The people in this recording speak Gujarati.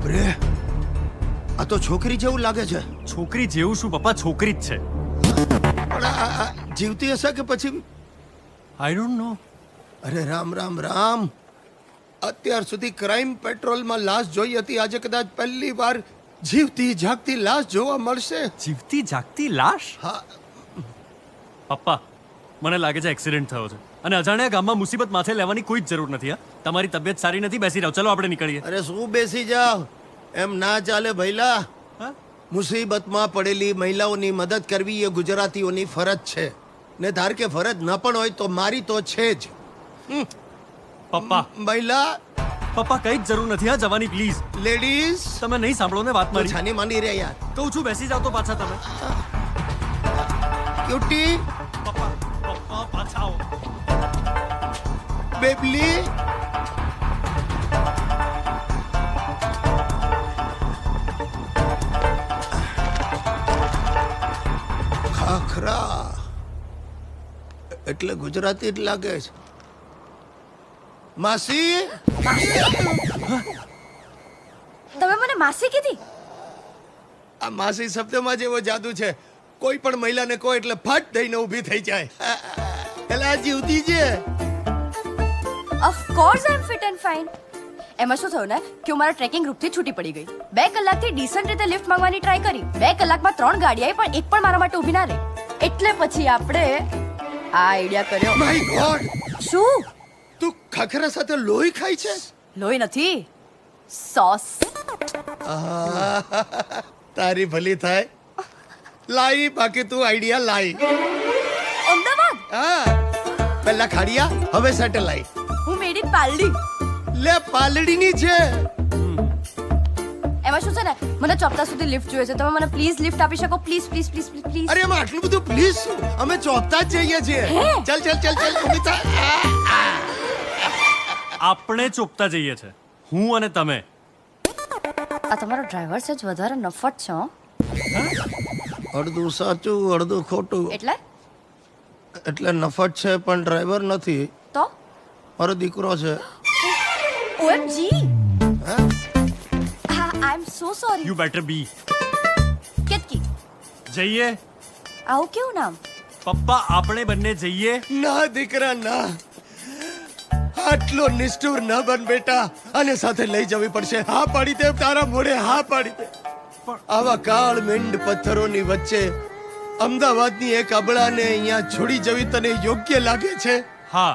અરે આ તો છોકરી જેવું લાગે છે. છોકરી જેવું શું પપ્પા, છોકરી જ છે. પણ આ જીવતી હશે કે પછી? I don't know. અરે રામ રામ રામ. અત્યાર સુધી ક્રાઇમ પેટ્રોલમાં લાશ જોઈ હતી, આજે કદાચ પહેલી વાર જીવતી જાગતી લાશ જોવા મળશે. જીવતી જાગતી લાશ? હા, પપ્પા મને લાગે છે એક્સિડન્ટ થયો છે અને અજાણ્યા ગામમાં મુસીબત માથે લેવાની કોઈ જ જરૂર નથી. હા, તમારી તબિયત સારી નથી, બેસી રહો. ચલો આપણે નીકળીએ. અરે શું બેસી જાવ, એમ ના ચાલે ભઈલા. હા? મુસીબતમાં પડેલી મહિલાઓની મદદ કરવી એ ગુજરાતીઓની ફરજ છે, ને ધાર કે ફરજ ન પણ હોય તો મારી તો છે જ. પપ્પા મહિલા, પપ્પા કઈ જ જરૂર નથી હા જવાની, પ્લીઝ. લેડીઝ, તમે નહીં સાંભળો ને વાત મારી. છાની માની રહ્યા યાર. કહું છું બેસી જાઓ તો પાછા તમે. ક્યુટી, પપ્પા પપ્પા પાછા આવો. બેબલી, ખાખરા એટલે ગુજરાતી જ લાગે છે. માસી, તમે મને માસી કીધી? આ માસી શબ્દમાં જેવો જાદુ છે, કોઈ પણ મહિલાને કહો એટલે ફટ દઈને ઊભી થઈ જાય. એટલે આ જીવતી છે. Of course I am fit and fine. એમાં શું થયું ને કે હું મારા ટ્રેકિંગ ગ્રુપથી છૂટી પડી ગઈ. 2 કલાકથી ડિસન્ટ રીતે લિફ્ટ માંગવાની ટ્રાય કરી. 2 કલાકમાં 3 ગાડી આવી પણ એક પણ મારા માટે ઊભી ના રહી. એટલે પછી આપણે આ આઈડિયા કર્યો. માય ગોડ, શું? તું ખાખરા સાથે લોહી ખાય છે? લોહી નથી, સોસ. તારી ભલી થાય. લાઈ, બાકી તું આઈડિયા લાઈ. અમદાવાદ હા, પહેલા ખાડિયા, હવે સેટેલાઇટ. હું મેડ ઇન પાલડી. લે, પાલડીની છે. એમાં શું છે ને, મને ચોપતા સુધી લિફ્ટ જોઈએ છે. તમે મને પ્લીઝ લિફ્ટ આપી શકો? Please please please please please. અરે એમાં આટલું બધું પ્લીઝ શું? અમે ચોપતા જ જઈએ છીએ. હે? ચાલ ચાલ ચાલ ચાલ અમિતા. આપણે ચોપતા જઈએ છે, હું અને તમે. આ તમારો ડ્રાઈવર છે જ વધારે નફટ છે હો. અડધું સાચું અડધું ખોટું. એટલે નફટ છે પણ ડ્રાઈવર નથી. તો મારો દીકરો છે. ઓએમજી. હા? આઈ એમ સો સોરી. યુ બેટર બી. કેતકી જઈએ આવું કેવું નામ? પપ્પા, આપણે બંને જઈએ. ના દીકરા ના, આટલો નિષ્ઠુર ન બન બેટા. આને સાથે લઈ જવી પડશે. હા પાડી દે તારા મોઢે, હા પાડી દે. આવા કાળ મીંડ પથ્થરોની વચ્ચે અમદાવાદની એક અબળાને અહીંયા છોડી જવી તને યોગ્ય લાગે છે? હા,